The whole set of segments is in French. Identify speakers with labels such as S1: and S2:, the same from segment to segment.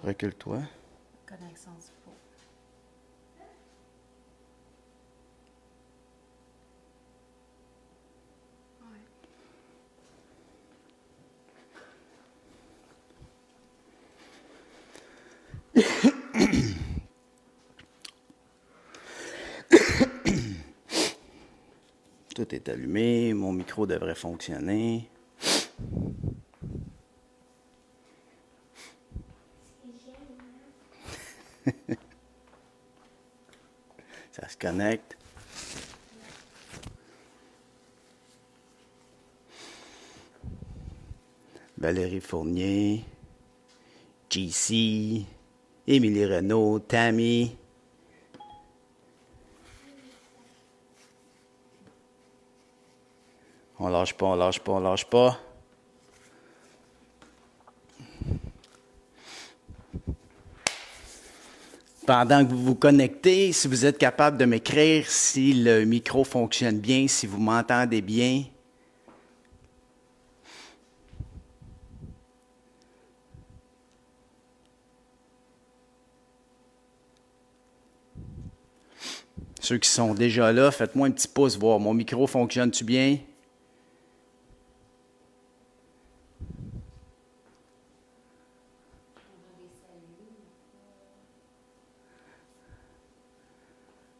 S1: Recule-toi.
S2: Connexion du pot. Ouais.
S1: Tout est allumé, mon micro devrait fonctionner. Ça se connecte. Valérie Fournier, JC, Émilie Renaud, Tammy. On lâche pas, on lâche pas, on lâche pas. Pendant que vous vous connectez, si vous êtes capable de m'écrire si le micro fonctionne bien, si vous m'entendez bien. Ceux qui sont déjà là, faites-moi un petit pouce, voir mon micro fonctionne-tu bien?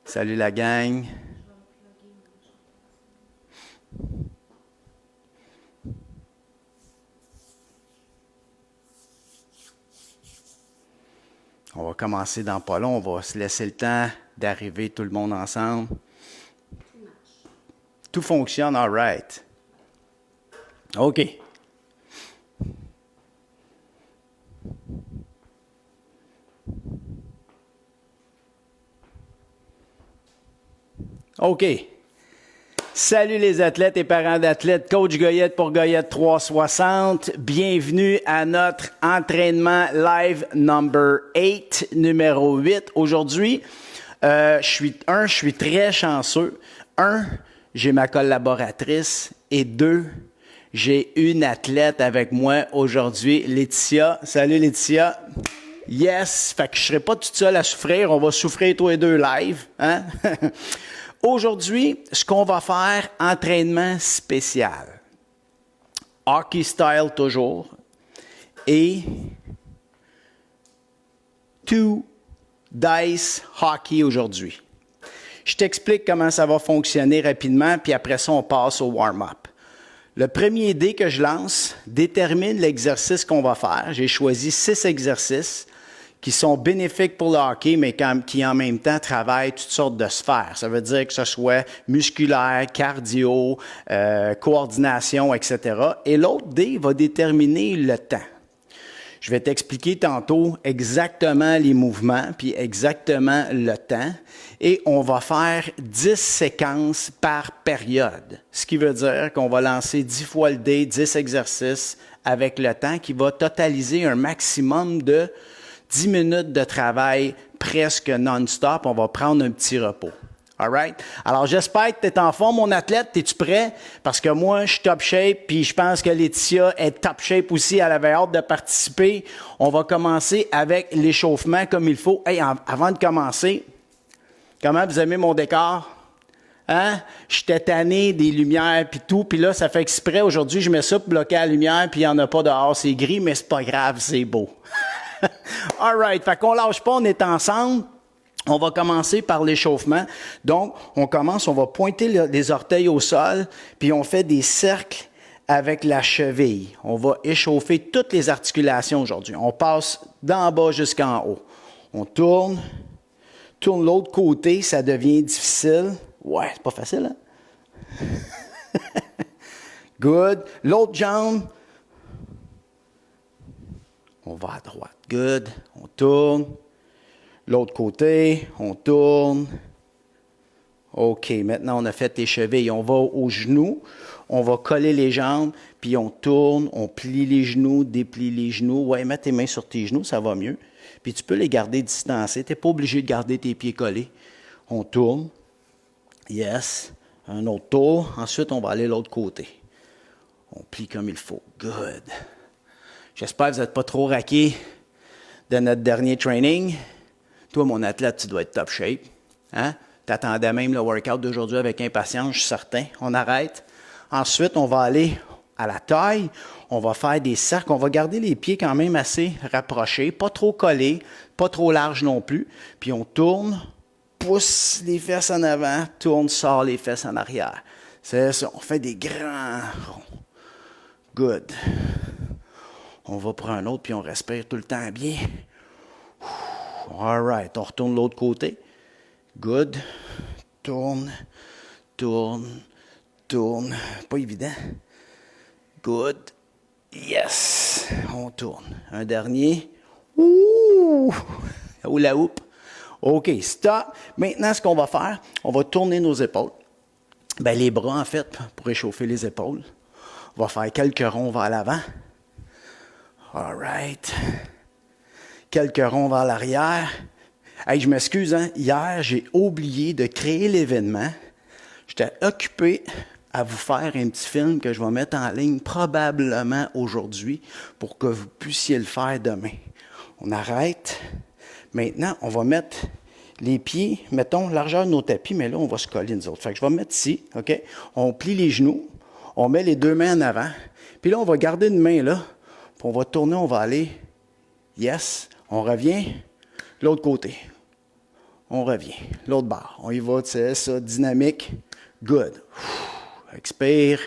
S1: Salut la gang. On va commencer dans pas long. On va se laisser le temps d'arriver tout le monde ensemble. Tout fonctionne, all right. OK. OK. Salut les athlètes et parents d'athlètes, Coach Goyette pour Goyette 360. Bienvenue à notre entraînement live number 8, numéro 8. Aujourd'hui, je suis très chanceux. J'ai ma collaboratrice et 2, j'ai une athlète avec moi aujourd'hui, Laetitia. Salut Laetitia. Yes, fait que je ne serai pas toute seule à souffrir, on va souffrir tous les deux live. Hein? Aujourd'hui, ce qu'on va faire, entraînement spécial. Hockey style toujours. Et 2 dice hockey aujourd'hui. Je t'explique comment ça va fonctionner rapidement, puis après ça, on passe au warm-up. Le premier dé que je lance détermine l'exercice qu'on va faire. J'ai choisi 6 exercices qui sont bénéfiques pour le hockey, mais qui en même temps travaillent toutes sortes de sphères. Ça veut dire que ce soit musculaire, cardio, coordination, etc. Et l'autre dé va déterminer le temps. Je vais t'expliquer tantôt exactement les mouvements, puis exactement le temps. Et on va faire 10 séquences par période. Ce qui veut dire qu'on va lancer 10 fois le dé, 10 exercices avec le temps qui va totaliser un maximum de 10 minutes de travail presque non-stop. On va prendre un petit repos. All right? Alors, j'espère que tu es en forme, mon athlète. Es-tu prêt? Parce que moi, je suis top shape, puis je pense que Laetitia est top shape aussi. Elle avait hâte de participer. On va commencer avec l'échauffement comme il faut. Hey, avant de commencer, comment vous aimez mon décor? Hein? J'étais tanné des lumières puis tout, puis là, ça fait exprès. Aujourd'hui, je mets ça pour bloquer la lumière, puis il n'y en a pas dehors. C'est gris, mais c'est pas grave, c'est beau. All right. Fait qu'on lâche pas, on est ensemble. On va commencer par l'échauffement. Donc, on va pointer les orteils au sol, puis on fait des cercles avec la cheville. On va échauffer toutes les articulations aujourd'hui. On passe d'en bas jusqu'en haut. On tourne l'autre côté, ça devient difficile. Ouais, c'est pas facile, hein? Good. L'autre jambe, on va à droite. Good. On tourne. L'autre côté, on tourne. OK, maintenant on a fait les chevilles. On va aux genoux, on va coller les jambes, puis on tourne, on plie les genoux, déplie les genoux. Ouais, mets tes mains sur tes genoux, ça va mieux. Puis tu peux les garder distancés. Tu n'es pas obligé de garder tes pieds collés. On tourne. Yes. Un autre tour. Ensuite, on va aller de l'autre côté. On plie comme il faut. Good. J'espère que vous n'êtes pas trop raqués. de notre dernier training. Toi, mon athlète, tu dois être top shape. Hein? Tu attendais même le workout d'aujourd'hui avec impatience, je suis certain. On arrête. Ensuite, on va aller à la taille. On va faire des cercles. On va garder les pieds quand même assez rapprochés, pas trop collés, pas trop larges non plus. Puis on tourne, pousse les fesses en avant, tourne, sort les fesses en arrière. C'est ça. On fait des grands ronds. Good. On va pour un autre, puis on respire tout le temps bien. All right. On retourne de l'autre côté. Good. Tourne, tourne, tourne. Pas évident. Good. Yes. On tourne. Un dernier. Ouh! Oula oup. OK, stop. Maintenant, ce qu'on va faire, on va tourner nos épaules. Ben, les bras, en fait, pour réchauffer les épaules. On va faire quelques ronds vers l'avant. All right. Quelques ronds vers l'arrière. Hey, je m'excuse, hein? Hier, j'ai oublié de créer l'événement. J'étais occupé à vous faire un petit film que je vais mettre en ligne probablement aujourd'hui pour que vous puissiez le faire demain. On arrête. Maintenant, on va mettre les pieds, mettons, largeur de nos tapis, mais là, on va se coller nous autres. Fait que je vais mettre ici, OK? On plie les genoux, on met les deux mains en avant, puis là, on va garder une main là, puis on va tourner, on va aller, yes, on revient, l'autre côté. On revient, l'autre barre. On y va, c'est ça, dynamique, good. Expire,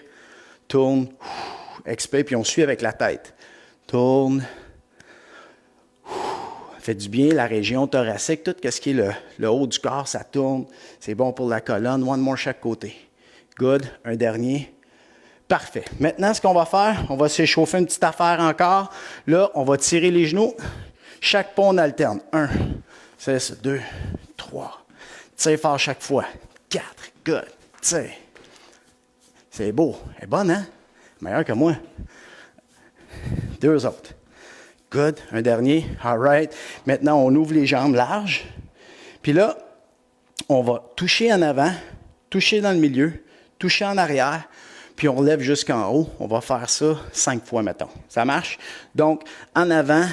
S1: tourne, expire, puis on suit avec la tête. Tourne. Fait du bien, la région thoracique, tout ce qui est le haut du corps, ça tourne. C'est bon pour la colonne. One more chaque côté. Good. Un dernier. Parfait. Maintenant, ce qu'on va faire, on va s'échauffer une petite affaire encore. Là, on va tirer les genoux. Chaque pas, on alterne. 1, c'est ça. 2, 3. Tire fort chaque fois. 4. Good. Tire. C'est beau. Elle est bonne, hein? Meilleure que moi. 2 autres. Good. Un dernier. All right. Maintenant, on ouvre les jambes larges. Puis là, on va toucher en avant, toucher dans le milieu, toucher en arrière, puis on lève jusqu'en haut. On va faire ça 5 fois, mettons. Ça marche? Donc, en avant,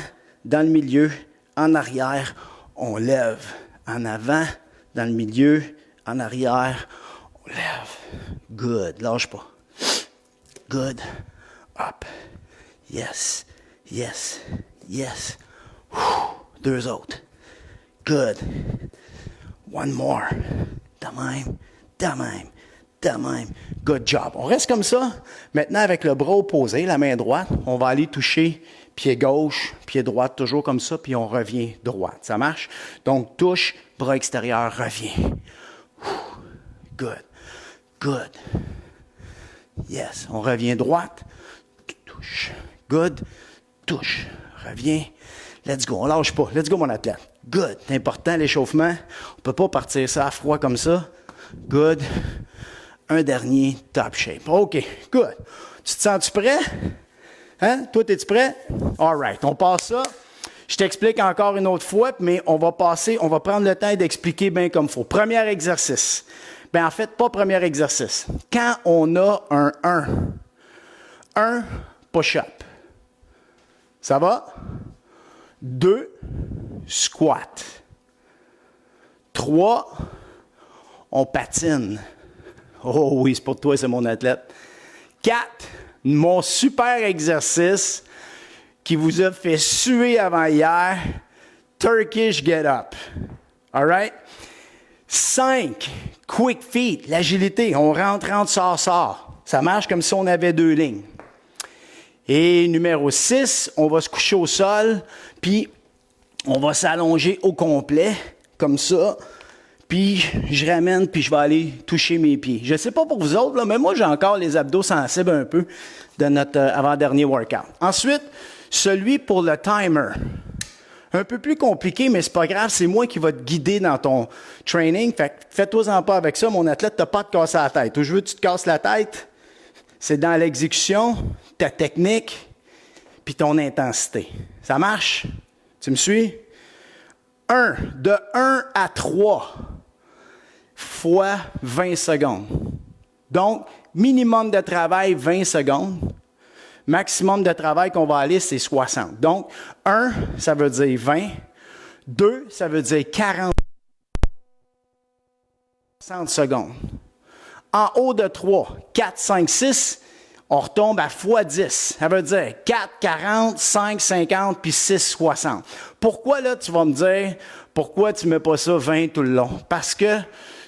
S1: dans le milieu, en arrière, on lève. En avant, dans le milieu, en arrière, on lève. Good. Lâche pas. Good. Up. Yes. Yes. Yes. 2 autres. Good. One more. De même. De même. De même. Good job. On reste comme ça. Maintenant, avec le bras opposé, la main droite, on va aller toucher pied gauche, pied droit, toujours comme ça, puis on revient droite. Ça marche? Donc, touche, bras extérieur, revient. Good. Good. Yes. On revient droite. Touche. Good. Touche. Reviens. Let's go. On lâche pas. Let's go, mon athlète. Good. C'est important, l'échauffement. On ne peut pas partir ça à froid comme ça. Good. Un dernier, top shape. OK. Good. Tu te sens-tu prêt? Hein? Toi, es-tu prêt? All right. On passe ça. Je t'explique encore une autre fois, mais on va prendre le temps d'expliquer bien comme il faut. Premier exercice. Bien, en fait, pas premier exercice. Quand on a un push-up. Ça va? 2, squat. 3, on patine. Oh oui, c'est pour toi, c'est mon athlète. 4, mon super exercice qui vous a fait suer avant hier, Turkish get up. All right? 5, quick feet, l'agilité. On rentre, sort. Ça marche comme si on avait 2 lignes. Et numéro 6, on va se coucher au sol, puis on va s'allonger au complet, comme ça. Puis je ramène, puis je vais aller toucher mes pieds. Je ne sais pas pour vous autres, là, mais moi, j'ai encore les abdos sensibles un peu de notre avant-dernier workout. Ensuite, celui pour le timer. Un peu plus compliqué, mais c'est pas grave, c'est moi qui va te guider dans ton training. Fait que fais-toi-en pas avec ça, mon athlète, t'as pas à te casser la tête. Où je veux que tu te casses la tête, c'est dans l'exécution, ta technique, puis ton intensité. Ça marche? Tu me suis? De 1 à 3 fois 20 secondes. Donc, minimum de travail, 20 secondes. Maximum de travail qu'on va aller, c'est 60. Donc, 1, ça veut dire 20. 2, ça veut dire 40 secondes. En haut de 3, 4, 5, 6, on retombe à x10. Ça veut dire 4, 40, 5, 50, puis 6, 60. Pourquoi là, tu vas me dire, pourquoi tu ne mets pas ça 20 tout le long? Parce que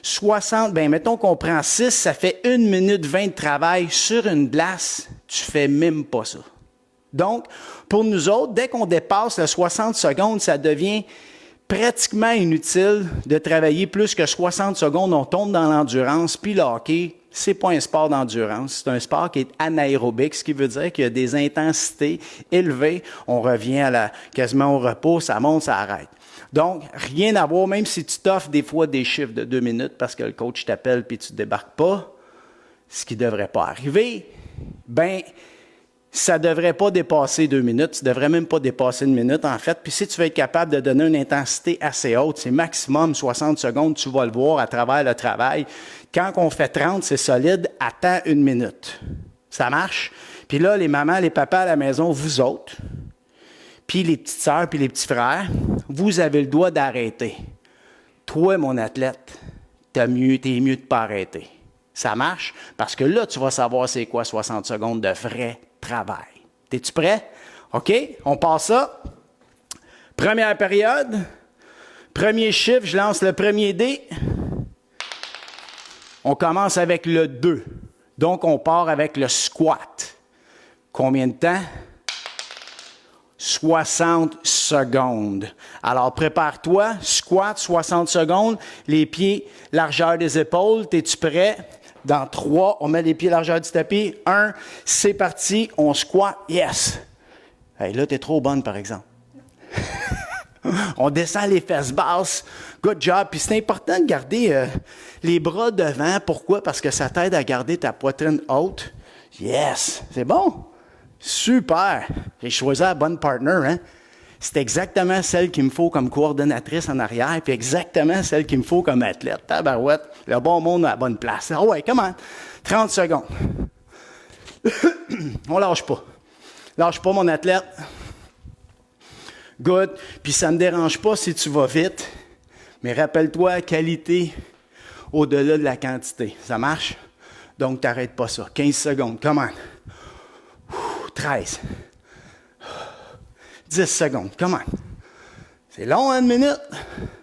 S1: 60, bien, mettons qu'on prend 6, ça fait 1 minute 20 de travail sur une glace. Tu fais même pas ça. Donc, pour nous autres, dès qu'on dépasse le 60 secondes, ça devient pratiquement inutile de travailler plus que 60 secondes. On tombe dans l'endurance, puis le hockey, c'est pas un sport d'endurance, c'est un sport qui est anaérobique, ce qui veut dire qu'il y a des intensités élevées. On revient quasiment au repos, ça monte, ça arrête. Donc, rien à voir, même si tu t'offres des fois des chiffres de 2 minutes parce que le coach t'appelle puis tu ne débarques pas, ce qui ne devrait pas arriver, bien, ça ne devrait pas dépasser 2 minutes. Tu ne devrais même pas dépasser 1 minute, en fait. Puis si tu veux être capable de donner une intensité assez haute, c'est maximum 60 secondes, tu vas le voir à travers le travail. Quand on fait 30, c'est solide, attends 1 minute. Ça marche? Puis là, les mamans, les papas à la maison, vous autres, puis les petites sœurs, puis les petits frères, vous avez le droit d'arrêter. Toi, mon athlète, t'es mieux de ne pas arrêter. Ça marche? Parce que là, tu vas savoir c'est quoi 60 secondes de vrai travail. Es-tu prêt? OK? On passe ça. Première période. Premier chiffre, je lance le premier dé. On commence avec le 2. Donc, on part avec le squat. Combien de temps? 60 secondes. Alors, prépare-toi. Squat, 60 secondes. Les pieds, largeur des épaules. Es-tu prêt? Dans 3, on met les pieds largeur du tapis. 1, c'est parti. On squat. Yes. Hey, là, t'es trop bonne, par exemple. On descend les fesses basses. Good job. Puis c'est important de garder les bras devant. Pourquoi? Parce que ça t'aide à garder ta poitrine haute. Yes. C'est bon. Super. J'ai choisi la bonne partner, hein? C'est exactement celle qu'il me faut comme coordonnatrice en arrière, puis exactement celle qu'il me faut comme athlète. Tabarouette, le bon monde à la bonne place. Ah ouais, comment? 30 secondes. On lâche pas. Lâche pas, mon athlète. Good. Puis ça ne me dérange pas si tu vas vite, mais rappelle-toi, qualité au-delà de la quantité. Ça marche? Donc, t'arrêtes pas ça. 15 secondes. Comment? 13. 10 secondes. Comment? C'est long, 1 minute.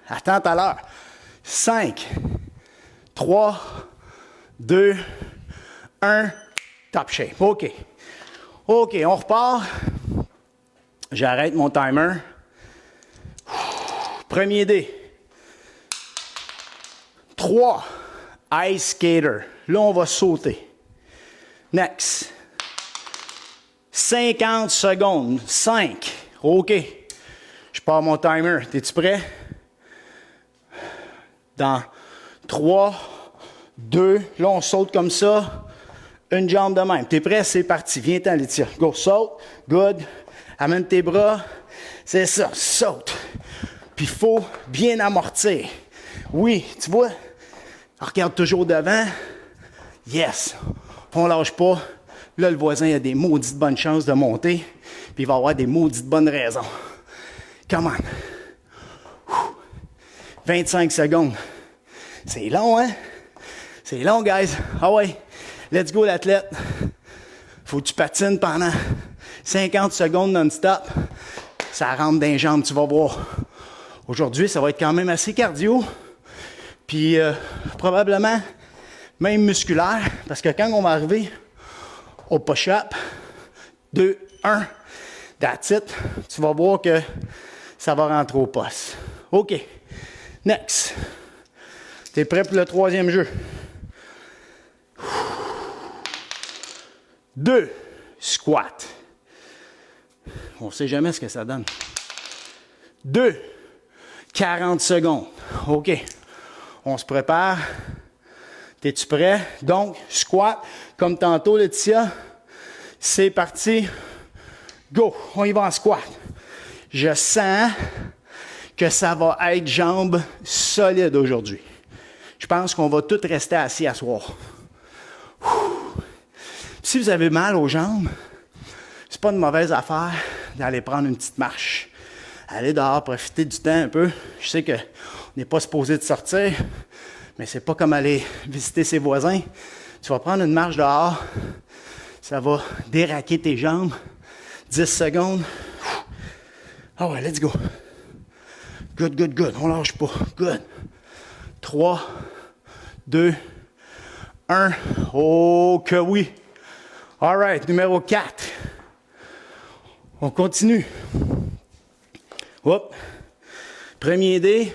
S1: Attends tout à l'heure. 5, 3, 2, 1. Top shape. OK. OK, on repart. J'arrête mon timer. Premier dé. 3. Ice skater. Là, on va sauter. Next. 50 secondes. 5. OK. Je pars mon timer. Es-tu prêt? Dans 3, 2. Là, on saute comme ça. Une jambe de même. T'es prêt? C'est parti. Viens-t'en, Laetitia. Go, saute. Good. Amène tes bras. C'est ça. Saute. Puis, il faut bien amortir. Oui, tu vois? Regarde toujours devant. Yes. On lâche pas. Là, le voisin a des maudites bonnes chances de monter. Puis, il va avoir des maudites bonnes raisons. Come on. 25 secondes. C'est long, hein? C'est long, guys. Ah ouais. Let's go, l'athlète. Faut que tu patines pendant 50 secondes non-stop. Ça rentre dans les jambes, tu vas voir. Aujourd'hui, ça va être quand même assez cardio. Puis, probablement même musculaire. Parce que quand on va arriver au push-up, 2, 1, that's it. Tu vas voir que ça va rentrer au poste. OK. Next. T'es prêt pour le troisième jeu? 2, squat. On ne sait jamais ce que ça donne. 2, 40 secondes. OK. On se prépare. Es-tu prêt? Donc, squat, comme tantôt, Laetitia. C'est parti. Go. On y va en squat. Je sens que ça va être jambes solides aujourd'hui. Je pense qu'on va tous rester assis à soir. Si vous avez mal aux jambes, c'est pas une mauvaise affaire d'aller prendre une petite marche. Aller dehors, profiter du temps un peu. Je sais qu'on n'est pas supposé de sortir, mais c'est pas comme aller visiter ses voisins. Tu vas prendre une marche dehors, ça va déraquer tes jambes. 10 secondes. Ah ouais, let's go. Good, good, good. On lâche pas. Good. 3, 2, 1. Oh que oui. All right, numéro 4. On continue. Hop. Premier dé.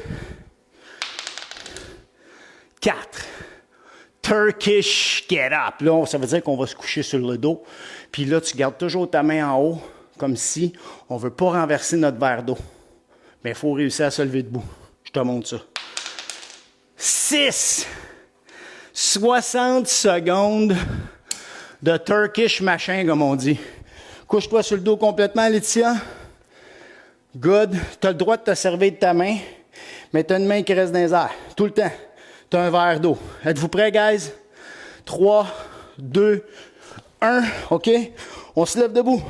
S1: 4. Turkish get up. Là, ça veut dire qu'on va se coucher sur le dos. Puis là, tu gardes toujours ta main en haut, comme si on ne veut pas renverser notre verre d'eau. Mais il faut réussir à se lever debout. Je te montre ça. 6. 60 secondes de Turkish machin, comme on dit. Couche-toi sur le dos complètement, Laetitia. Good. Tu as le droit de te servir de ta main, mais tu as une main qui reste dans les airs. Tout le temps. Tu as un verre d'eau. Êtes-vous prêts, guys? 3, 2, 1. OK? On se lève debout.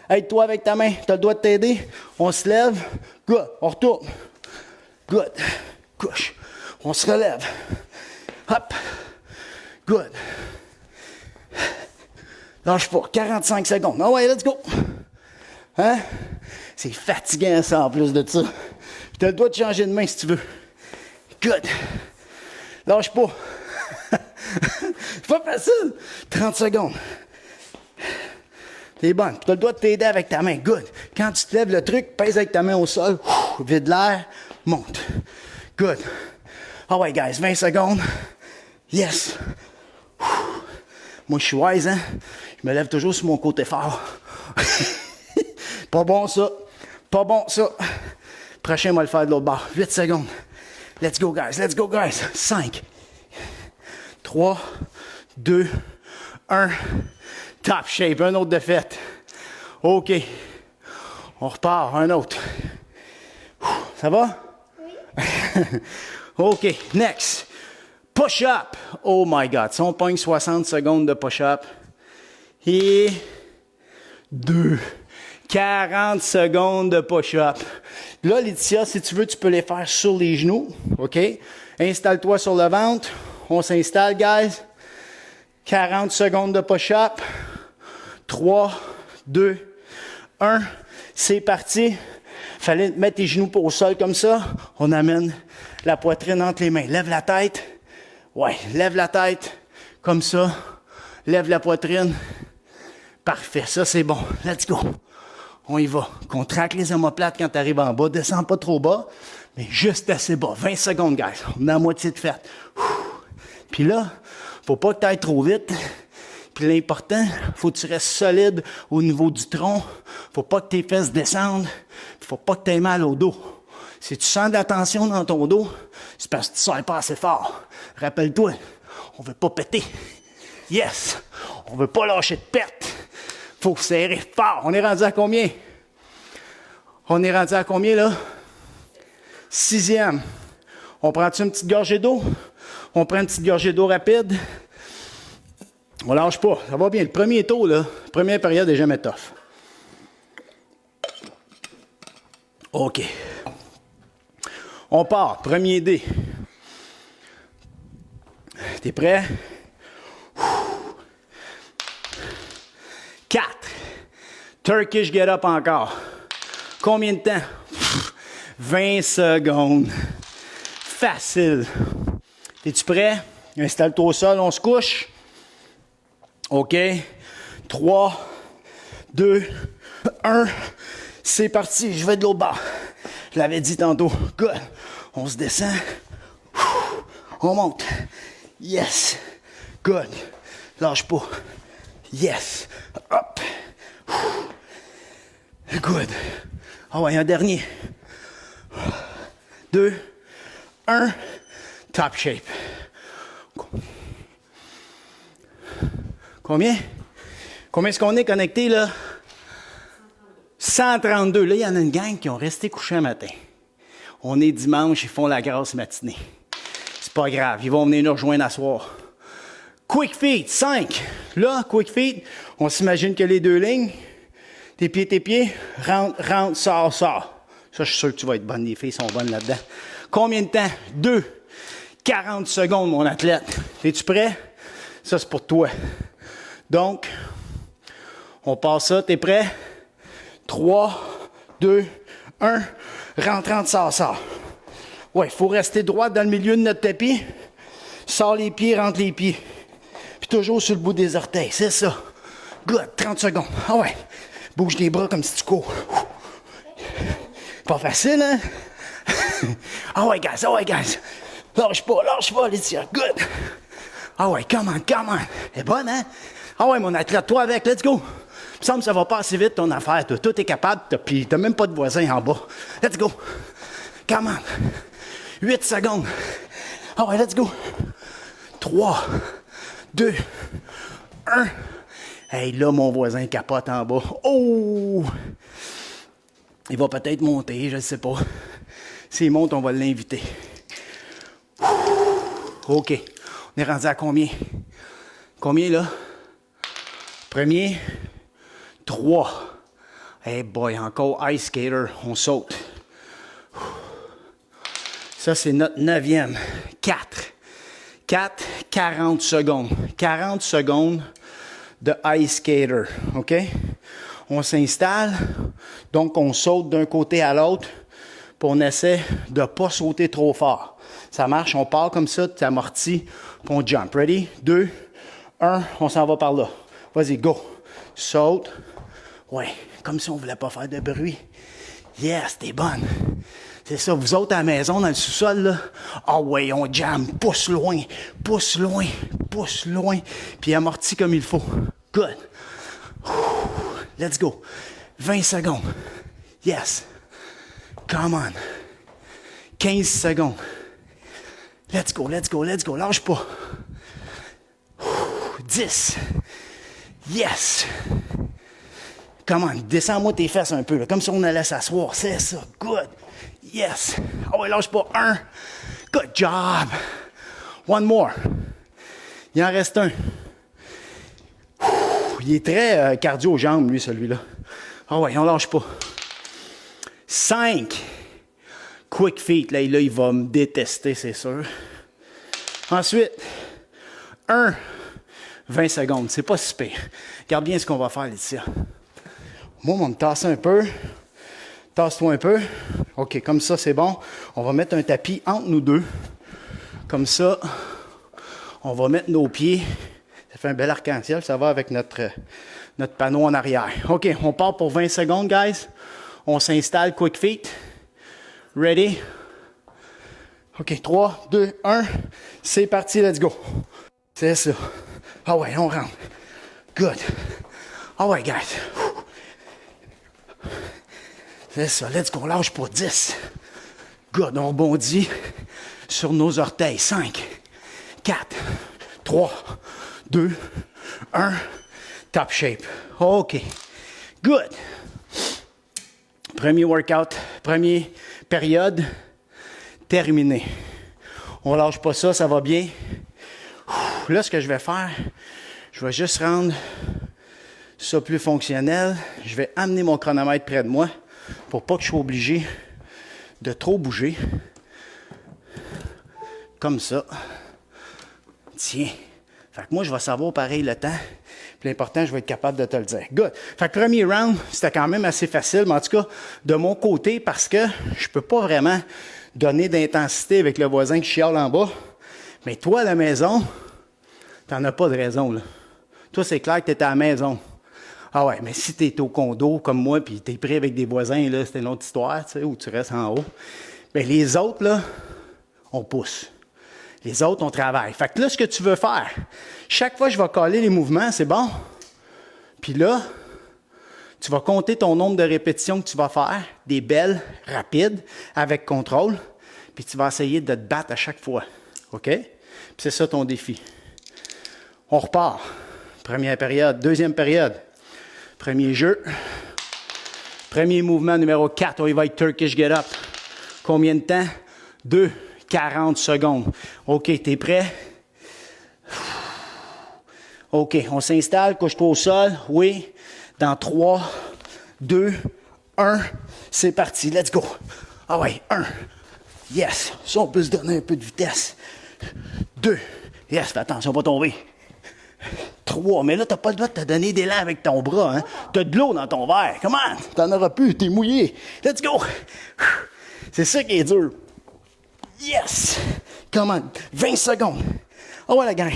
S1: Aide-toi avec ta main. Tu as le droit de t'aider. On se lève. Good. On retourne. Good. Couche. On se relève. Hop. Good. Lâche pas. 45 secondes. Ah ouais, let's go. Hein? C'est fatigant, ça, en plus de ça. Tu as le droit de changer de main si tu veux. Good. Lâche pas. C'est pas facile. 30 secondes. T'es bonne. Tu as le droit de t'aider avec ta main. Good. Quand tu te lèves le truc, pèse avec ta main au sol. Vide l'air. Monte. Good. Ah ouais, guys. 20 secondes. Yes. Moi, je suis wise, hein? Je me lève toujours sur mon côté fort. Pas bon, ça. Pas bon, ça. Prochain, on va le faire de l'autre bord. 8 secondes. Let's go, guys. Let's go, guys. 5, 3, 2, 1. Top shape. Un autre de fait. OK. On repart. Un autre. Ça va? Oui. OK. Next. Push-up. Oh my God. Si on pogne 60 secondes de push-up. Et 2. 40 secondes de push-up. Là, Laetitia, si tu veux, tu peux les faire sur les genoux. OK? Installe-toi sur le ventre. On s'installe, guys. 40 secondes de push-up. 3, 2, 1. C'est parti. Fallait mettre tes genoux au sol comme ça. On amène la poitrine entre les mains. Lève la tête. Ouais, lève la tête. Comme ça. Lève la poitrine. Parfait. Ça, c'est bon. Let's go. On y va. Contracte les omoplates quand tu arrives en bas. Descends pas trop bas, mais juste assez bas. 20 secondes, guys. On est à moitié de fête. Puis là, faut pas que tu ailles trop vite. Puis l'important, faut que tu restes solide au niveau du tronc. Faut pas que tes fesses descendent. Faut pas que tu aies mal au dos. Si tu sens de la tension dans ton dos, c'est parce que tu ne sers pas assez fort. Rappelle-toi, on veut pas péter. Yes! On veut pas lâcher de perte. Faut serrer fort. On est rendu à combien? On est rendu à combien, là? 6e. On prend-tu une petite gorgée d'eau? On prend une petite gorgée d'eau rapide. On lâche pas. Ça va bien. Le premier tour, là, première période est jamais tough. OK. On part. Premier dé. T'es prêt? 4. Turkish get up encore. Combien de temps? 20 secondes. Facile. Es-tu prêt? Installe-toi au sol, on se couche. OK. 3, 2, 1. C'est parti. Je vais de l'autre bord. Je l'avais dit tantôt. Good. On se descend. On monte. Yes. Good. Lâche pas. Yes. Hop. Good. Ah ouais, un dernier. 2, 1. Top shape. Combien? Combien est-ce qu'on est connecté, là? 132. Là, il y en a une gang qui ont resté couchés un matin. On est dimanche, ils font la grasse matinée. C'est pas grave, ils vont venir nous rejoindre à soir. Quick feet, 5. Là, quick feet, on s'imagine que les deux lignes. Tes pieds. Rentre, rentre, sors, sors. Ça, je suis sûr que tu vas être bonne. Les filles sont bonnes là-dedans. Combien de temps? 2. 40 secondes, mon athlète. Es-tu prêt? Ça, c'est pour toi. Donc, on passe ça. T'es prêt? 3, 2, 1. Rentre, rentre, sors, sors. Ouais, il faut rester droit dans le milieu de notre tapis. Sors les pieds, rentre les pieds. Puis toujours sur le bout des orteils. C'est ça. Good. 30 secondes. Ah ouais. Bouge les bras comme si tu cours. Pas facile, hein? Ah ouais, guys. Ah ouais, guys. Lâche pas, Laetitia. Good. Ah ouais, come on. Elle est bonne, hein? Ah ouais, mon athlète, toi avec. Let's go. Il me semble que ça va pas assez vite, ton affaire. Toi, tout est capable, puis t'as même pas de voisin en bas. Let's go. Come on. 8 secondes. Ah ouais, let's go. 3, 2, 1. Hey, là, mon voisin capote en bas. Oh! Il va peut-être monter, je ne sais pas. S'il monte, on va l'inviter. OK. On est rendu à combien? Combien, là? Premier. 3. Hey boy, encore ice skater. On saute. Ça, c'est notre 9e. 4. 40 secondes. 40 secondes de ice skater. OK? On s'installe. Donc, on saute d'un côté à l'autre. Puis on essaie de ne pas sauter trop fort. Ça marche. On part comme ça. Tu amortis. Puis on jump. Ready? 2, 1. On s'en va par là. Vas-y, go. Saute. Ouais. Comme si on ne voulait pas faire de bruit. Yes, t'es bonne. C'est ça, vous autres à la maison, dans le sous-sol, là. Ah ouais, on jam, pousse loin, puis amorti comme il faut. Good. Let's go. 20 secondes. Yes. Come on. 15 secondes. Let's go. Lâche pas. 10. Yes. Come on, descends-moi tes fesses un peu, là, comme si on allait s'asseoir. C'est ça. Good. Yes. Ah ouais, lâche pas. 1. Good job. One more. Il en reste un. Il est très cardio aux jambes, lui, celui-là. Ah ouais, on lâche pas. 5. Quick feet. Là, il va me détester, c'est sûr. Ensuite, 1. 20 secondes. C'est pas si pire. Regarde bien ce qu'on va faire, Laetitia. Moi, on va me tasser un peu. Tasse-toi un peu. OK, comme ça, c'est bon. On va mettre un tapis entre nous deux. Comme ça, on va mettre nos pieds. Ça fait un bel arc-en-ciel. Ça va avec notre panneau en arrière. OK, on part pour 20 secondes, guys. On s'installe, quick feet. Ready? OK, 3, 2, 1. C'est parti, let's go. C'est ça. Ah ouais, on rentre. Good. Ah ouais, guys. C'est ça, let's go, lâche pour 10. Good, on rebondit sur nos orteils. 5, 4, 3, 2, 1. Top shape. OK. Good. Premier workout, première période, terminé. On lâche pas ça, ça va bien. Là, ce que je vais faire, je vais juste rendre ça plus fonctionnel. Je vais amener mon chronomètre près de moi pour pas que je sois obligé de trop bouger. Comme ça. Tiens. Fait que moi, je vais savoir pareil le temps. Puis l'important, je vais être capable de te le dire. Good. Fait que premier round, c'était quand même assez facile. Mais en tout cas, de mon côté, parce que je peux pas vraiment donner d'intensité avec le voisin qui chiale en bas. Mais toi, à la maison, t'en as pas de raison, là. Toi, c'est clair que t'es à la maison. Ah ouais, mais si t'es au condo comme moi, puis t'es pris avec des voisins, là, c'est une autre histoire, tu sais, où tu restes en haut. Mais les autres, là, on pousse. Les autres, on travaille. Fait que là, ce que tu veux faire, chaque fois que je vais coller les mouvements, c'est bon. Puis là, tu vas compter ton nombre de répétitions que tu vas faire, des belles, rapides, avec contrôle. Puis tu vas essayer de te battre à chaque fois. OK? Puis c'est ça ton défi. On repart. Première période, deuxième période. Premier jeu. Premier mouvement numéro 4. On y va avec Turkish Get Up. Combien de temps? 2. 40 secondes. OK, t'es prêt? OK, on s'installe. Couche-toi au sol. Oui. Dans 3, 2, 1. C'est parti. Let's go. Ah ouais, 1. Yes. Si on peut se donner un peu de vitesse. 2. Yes, fais attention, pas tomber. 3. Mais là, t'as pas le droit de te donner d'élan avec ton bras. Hein? T'as de l'eau dans ton verre. Comment? T'en auras plus. T'es mouillé. Let's go. C'est ça qui est dur. Yes. Comment? 20 secondes. Ah ouais, la gang.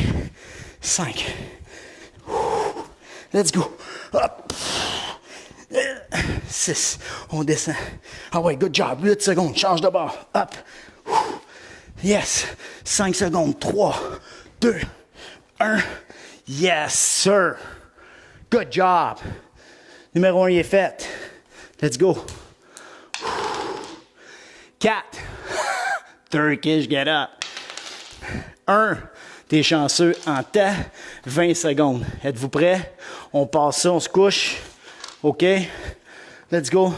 S1: 5. Let's go. Hop. 6. On descend. Ah ouais, good job. 8 secondes. Change de bord. Hop. Yes. 5 secondes. 3, 2, 1. Yes, sir. Good job. Numéro 1, il est fait. Let's go. 4. Turkish, get up. 1. T'es chanceux en temps. 20 secondes. Êtes-vous prêts? On passe ça, on se couche. OK? Let's go.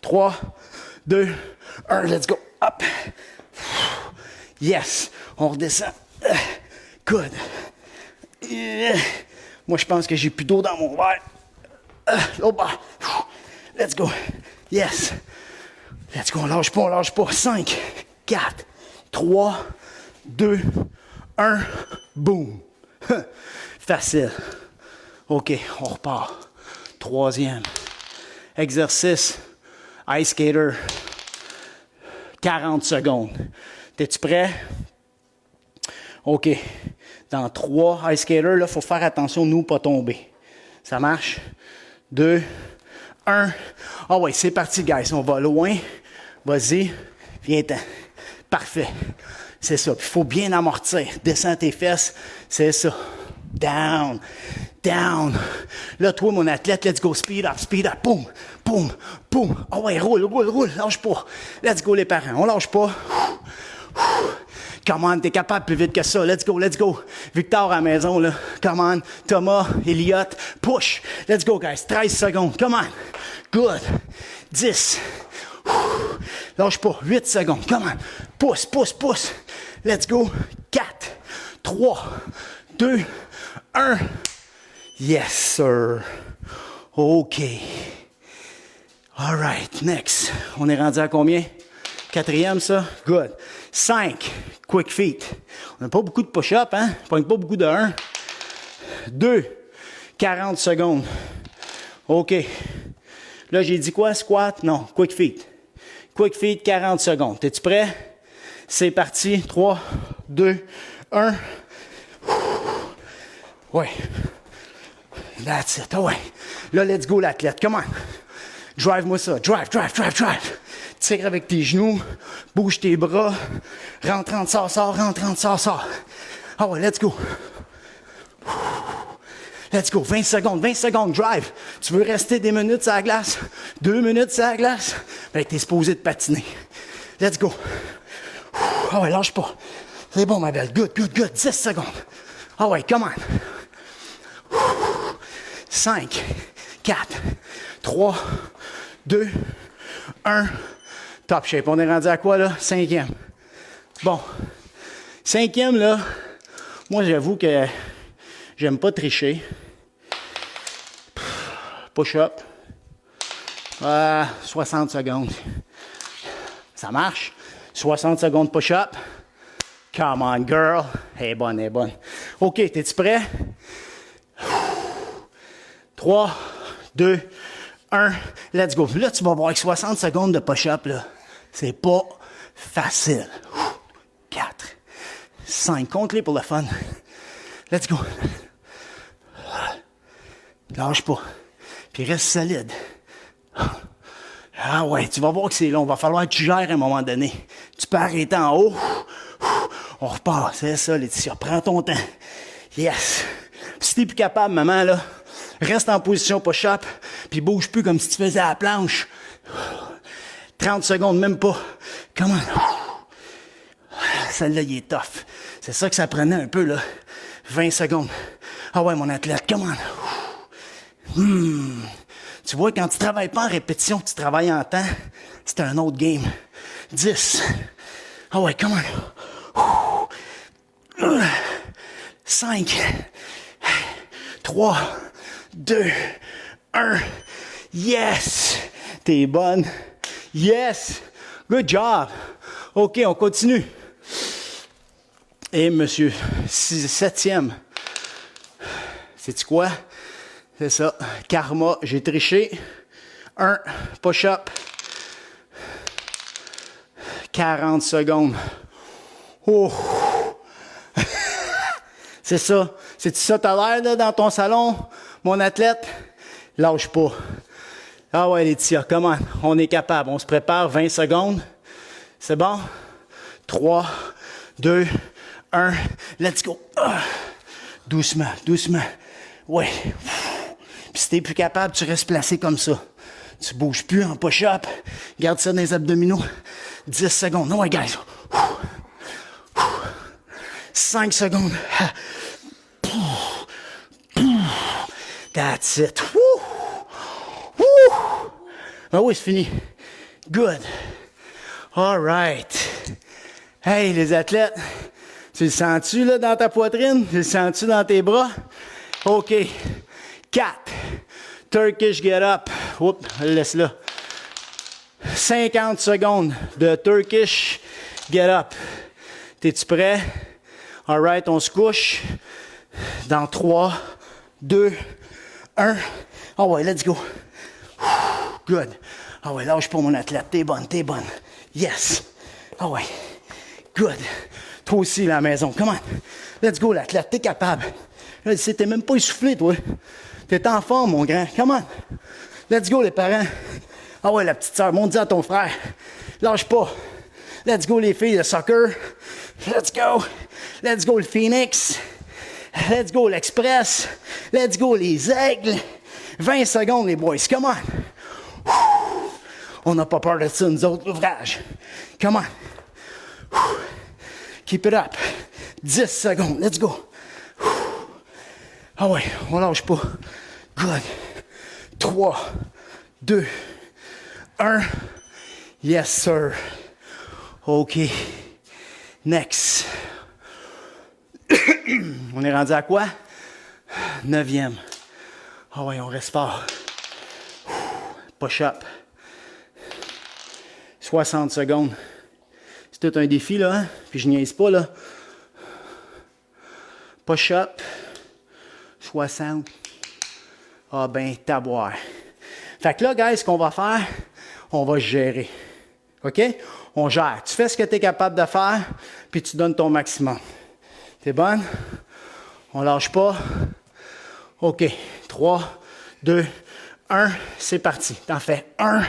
S1: 3, 2, 1. Let's go. Up. Yes. On redescend. Good. Moi, je pense que j'ai plus d'eau dans mon verre. L'autre bas. Let's go. Yes. Let's go. On lâche pas, on lâche pas. 5, 4, 3, 2, 1. Boom. Facile. OK, on repart. 3e. Exercice. Ice skater. 40 secondes. T'es-tu prêt? OK. Dans 3 ice skaters, il faut faire attention, nous, pas tomber. Ça marche? 2, 1. Ah ouais, c'est parti, guys. On va loin. Vas-y. Viens-t'en. Parfait. C'est ça. Il faut bien amortir. Descends tes fesses. C'est ça. Down. Down. Là, toi, mon athlète, let's go. Speed up, speed up. Boum, boum, boum. Ah ouais, roule, roule, roule. Lâche pas. Let's go, les parents. On lâche pas. Come on, t'es capable plus vite que ça. Let's go, let's go. Victor à la maison, là. Come on. Thomas, Elliot, push. Let's go, guys. 13 secondes. Come on. Good. 10. Lâche pas. 8 secondes. Come on. Pousse, pousse, pousse. Let's go. 4, 3, 2, 1. Yes, sir. OK. All right. Next. On est rendu à combien? 4e, ça? Good. 5. Quick feet. On n'a pas beaucoup de push-up, hein? On pogne pas beaucoup de 1. 2. 40 secondes. OK. Là, j'ai dit quoi? Squat? Non. Quick feet. Quick feet, 40 secondes. Es-tu prêt? C'est parti. 3, 2, 1. Ouais. That's it. Oh ouais. Là, let's go, l'athlète. Come on. Drive-moi ça. Drive, drive, drive, drive. Tire avec tes genoux. Bouge tes bras. Rentre, rentre, sort, sort. Rentre, rentre, sort, sort. Ah ouais, let's go. Let's go. 20 secondes, 20 secondes. Drive. Tu veux rester des minutes sur la glace? 2 minutes sur la glace? Ben, t'es supposé de patiner. Let's go. Ah ouais, lâche pas. C'est bon, ma belle. Good, good, good. 10 secondes. Ah ouais, come on. 5, 4, 3, 2, 1. Top shape. On est rendu à quoi, là? 5e. Bon. 5e, là, moi, j'avoue que j'aime pas tricher. Push-up. 60 secondes. Ça marche? 60 secondes push-up. Come on, girl. Elle est bonne, elle est bonne. OK, t'es-tu prêt? 3, 2, 1. Let's go. Là, tu vas voir avec 60 secondes de push-up, là. C'est pas facile. 4, 5. Compte-les pour le fun. Let's go. Lâche pas. Puis reste solide. Ah ouais, tu vas voir que c'est long. Va falloir que tu gères à un moment donné. Tu peux arrêter en haut. On repart. C'est ça, Laetitia. Prends ton temps. Yes. Si t'es plus capable, maman, là, reste en position push-up, puis bouge plus comme si tu faisais à la planche. 30 secondes, même pas. Comment? Celle-là, il est tough. C'est ça que ça prenait un peu, là. 20 secondes. Ah ouais, mon athlète, comment? Tu vois, quand tu travailles pas en répétition, tu travailles en temps, c'est un autre game. 10. Ah ouais, comment? 5, 3, 2, 1. Yes! T'es bonne. Yes! Good job. OK, on continue. Et monsieur, 7e. Sais-tu quoi? C'est ça. Karma, j'ai triché. 1, push-up. 40 secondes. Oh! C'est ça. C'est-tu ça t'as l'air là, dans ton salon, mon athlète? Lâche pas. Ah ouais, Laetitia, comment? On est capable. On se prépare 20 secondes. C'est bon? 3, 2, 1. Let's go. Doucement, doucement. Ouais. Puis si t'es plus capable, tu restes placé comme ça. Tu bouges plus en push-up. Garde ça dans les abdominaux. 10 secondes. Ouais, guys. 5 secondes. That's it. Ah oui, c'est fini. Good. All right. Hey, les athlètes, tu le sens-tu là dans ta poitrine? Tu le sens-tu dans tes bras? OK. 4. Turkish get up. Oups, laisse là. 50 secondes de Turkish get up. T'es-tu prêt? All right, on se couche. Dans 3, 2, 1. Oh ouais, let's go. Good. Ah ouais, lâche pas mon athlète. T'es bonne, t'es bonne. Yes. Ah ouais. Good. Toi aussi, là, à la maison. Come on. Let's go, l'athlète. T'es capable. Là, t'es même pas essoufflé, toi. T'es en forme, mon grand. Come on. Let's go, les parents. Ah ouais, la petite sœur. Monte à ton frère. Lâche pas. Let's go, les filles, le soccer. Let's go. Let's go, le Phoenix. Let's go, l'Express. Let's go, les Aigles. 20 secondes, les boys. Come on. On n'a pas peur de ça, nous autres, l'ouvrage. Come on. Keep it up. 10 secondes. Let's go. Ah ouais, on lâche pas. Good. 3, 2, 1. Yes, sir. OK. Next. On est rendu à quoi? 9e. Ah ouais, on reste fort. Push-up. 60 secondes. C'est tout un défi, là, hein? Puis je niaise pas, là. Push-up. 60. Ah ben, taboire. Fait que là, guys, ce qu'on va faire, on va gérer. OK? On gère. Tu fais ce que tu es capable de faire, puis tu donnes ton maximum. T'es bonne? On lâche pas. OK. 3, 2, 1. C'est parti. T'en fais 1,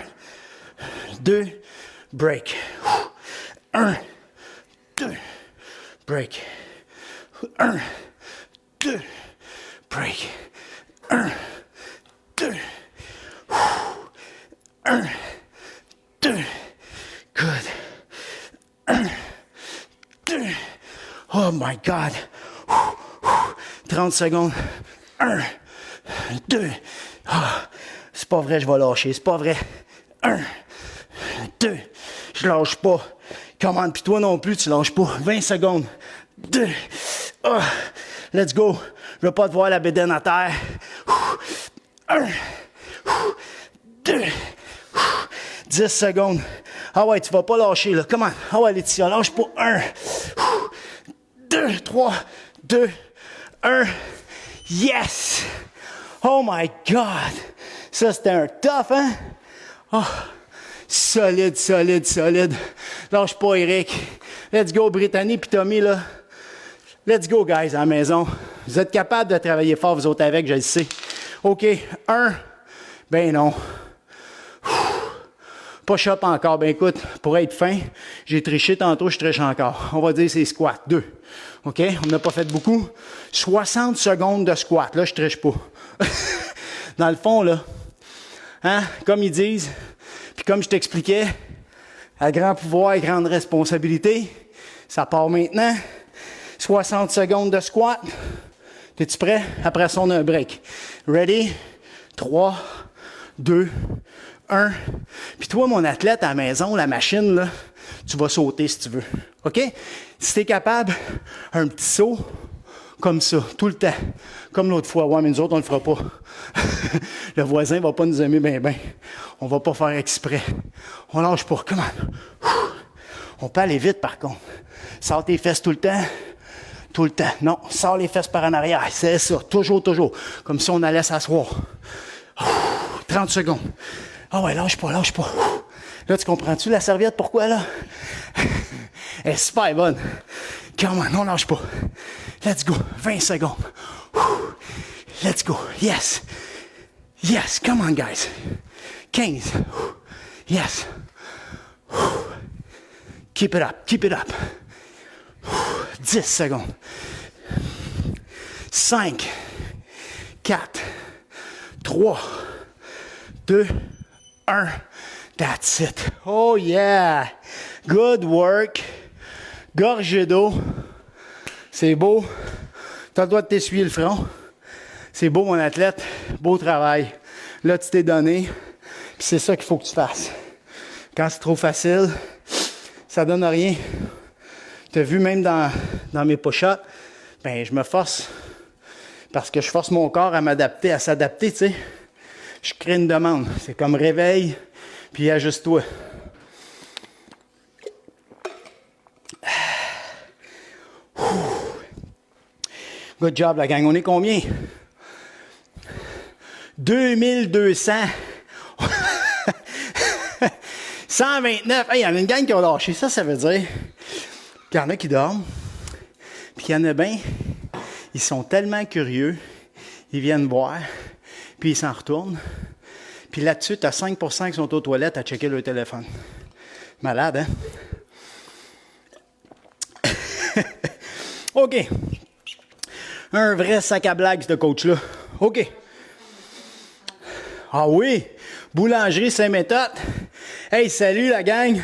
S1: 2, break. 1, 2, break. 1, 2, break. 1, 2. 1, 2. Good. 1, 2. Oh my God. 30 secondes. 1, 2. Ah, c'est pas vrai, je vais lâcher. C'est pas vrai. 1, 2. Je lâche pas. Commande, puis toi non plus, tu lâches pas. 20 secondes. 2. Oh, let's go. Je veux pas te voir la bédaine à terre. 1, 2. 10 secondes. Ah ouais, tu vas pas lâcher, là. Comment? Ah ouais, Laetitia, lâche pas. 1, 2, 3, 2, 1. Yes! Oh my God! Ça, c'était un tough, hein? Oh, solide, solide, solide. Lâche pas, Eric. Let's go, Brittany puis Tommy, là. Let's go, guys, à la maison. Vous êtes capables de travailler fort, vous autres, avec, je le sais. OK, 1. Ben non. Push-up encore. Ben écoute, pour être fin, j'ai triché tantôt, je triche encore. On va dire c'est squat. 2. OK? On n'a pas fait beaucoup. 60 secondes de squat. Là, je triche pas. Dans le fond, là, hein, comme ils disent, puis comme je t'expliquais, à grand pouvoir et grande responsabilité, ça part maintenant. 60 secondes de squat. T'es-tu prêt? Après ça, on a un break. Ready? 3, 2, 1. Puis toi, mon athlète à la maison, la machine, là, tu vas sauter si tu veux. OK? Si t'es capable, un petit saut, Comme ça, tout le temps. Comme l'autre fois. Ouais, mais nous autres, on le fera pas. Le voisin va pas nous aimer bien, bien. On va pas faire exprès. On lâche pas. Comment? On peut aller vite, par contre. Sors tes fesses tout le temps. Tout le temps. Non, sors les fesses par en arrière. C'est ça. Toujours, toujours. Comme si on allait s'asseoir. 30 secondes. Ah ouais, lâche pas, lâche pas. Là, tu comprends-tu la serviette? Pourquoi, là? Elle est super bonne. Come on, on lâche pas. Let's go. 20 secondes. Let's go. Yes. Yes. Come on, guys. 15. Yes. Keep it up. Keep it up. 10 secondes. 5, 4, 3, 2, 1. That's it. Oh yeah. Good work. Gorgée d'eau. C'est beau. Tu as le droit de t'essuyer le front. C'est beau, mon athlète. Beau travail. Là, tu t'es donné. Puis c'est ça qu'il faut que tu fasses. Quand c'est trop facile, ça donne rien. Tu as vu, même dans mes push-ups, ben, je me force. Parce que je force mon corps à m'adapter, à s'adapter, tu sais. Je crée une demande. C'est comme réveil, puis ajuste-toi. Good job, la gang. On est combien? 2200. 129. Hey, il y en a une gang qui a lâché. Ça veut dire qu'il y en a qui dorment. Puis qu'il y en a bien, ils sont tellement curieux, ils viennent voir, puis ils s'en retournent. Puis là-dessus, tu as 5% qui sont aux toilettes à checker leur téléphone. Malade, hein? OK. Un vrai sac à blagues, ce coach-là. OK. Ah oui? Boulangerie Saint-Méthode. Hey, salut la gang.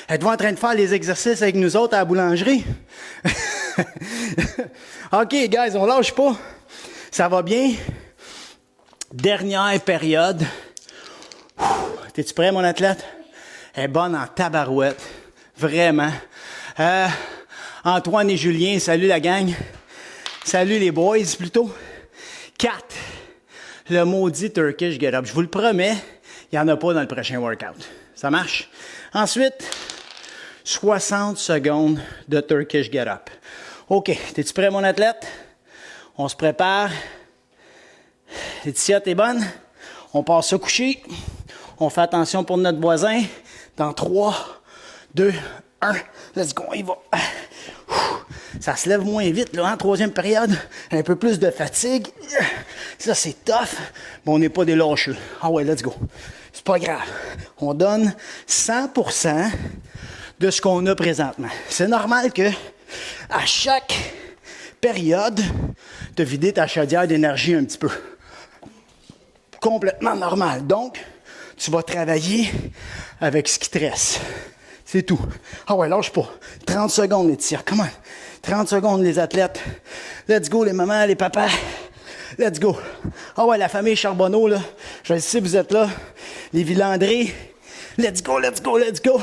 S1: Êtes-vous en train de faire les exercices avec nous autres à la boulangerie? OK, guys, on lâche pas. Ça va bien? Dernière période. T'es-tu prêt, mon athlète? Elle est bonne en tabarouette. Vraiment. Antoine et Julien, salut la gang. Salut les boys, plutôt. 4. Le maudit Turkish Get Up. Je vous le promets, il n'y en a pas dans le prochain workout. Ça marche? Ensuite, 60 secondes de Turkish Get Up. OK, t'es-tu prêt, mon athlète? On se prépare. Laetitia, t'es bonne? On passe se coucher. On fait attention pour notre voisin. Dans 3, 2, 1. Let's go, il va. Ça se lève moins vite, là, en troisième période. Un peu plus de fatigue. Ça, c'est tough. Mais on n'est pas des lâcheux. Ah ouais, let's go. C'est pas grave. On donne 100% de ce qu'on a présentement. C'est normal que à chaque période, de vider ta chaudière d'énergie un petit peu. Complètement normal. Donc, tu vas travailler avec ce qui te reste. C'est tout. Ah ouais, lâche pas. 30 secondes, les tirs. Comment? 30 secondes, les athlètes. Let's go, les mamans, les papas. Let's go. Ah ouais, la famille Charbonneau, là. Je sais, vous êtes là. Les Villandré. Let's go, let's go, let's go.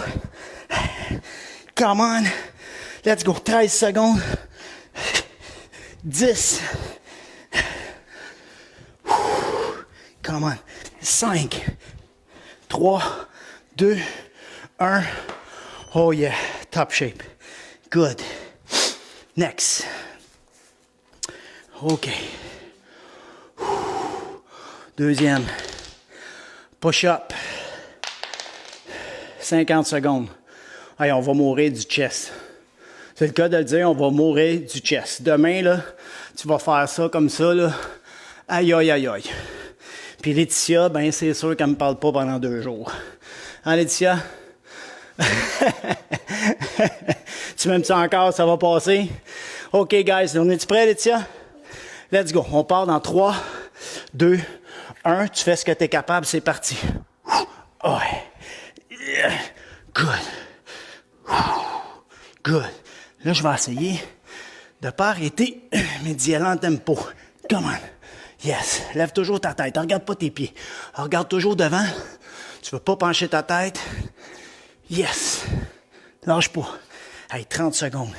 S1: Come on. Let's go. 13 secondes. 10. Come on. 5. 3, 2, 1. Oh yeah. Top shape. Good. Next. OK. Deuxième. Push-up. 50 secondes. Hey, on va mourir du chest. C'est le cas de le dire, on va mourir du chest. Demain, là, tu vas faire ça comme ça, là. Aïe, aïe, aïe, aïe. Puis Laetitia, ben c'est sûr qu'elle me parle pas pendant 2 jours. Hein, Laetitia? Tu m'aimes ça encore? Ça va passer? OK, guys, on est-tu prêts, Laetitia? Let's go. On part dans 3, 2, 1. Tu fais ce que tu es capable, c'est parti. Ouais. Yeah. Good. Good. Là, je vais essayer de ne pas arrêter, mais d'y aller en tempo. Come on. Yes. Lève toujours ta tête. Regarde pas tes pieds. Regarde toujours devant. Tu ne veux pas pencher ta tête. Yes. Lâche pas. Hey, 30 secondes.